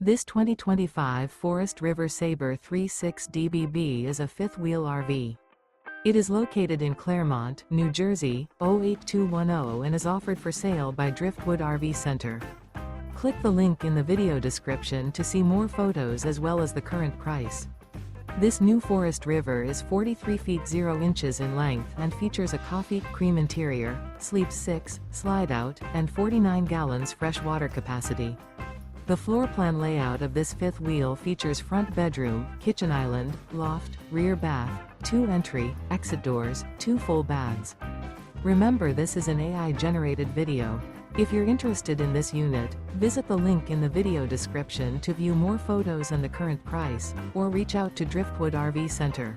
This 2025 Forest River Sabre 36 DBB is a fifth-wheel RV. It is located in Clermont, New Jersey, 08210 and is offered for sale by Driftwood RV Center. Click the link in the video description to see more photos as well as the current price. This new Forest River is 43 feet 0 inches in length and features a coffee cream interior, sleeps 6, slide-out, and 49 gallons fresh water capacity. The floor plan layout of this fifth wheel features front bedroom, kitchen island, loft, rear bath, 2 entry, exit doors, 2 full baths. Remember, this is an AI-generated video. If you're interested in this unit, visit the link in the video description to view more photos and the current price, or reach out to Driftwood RV Center.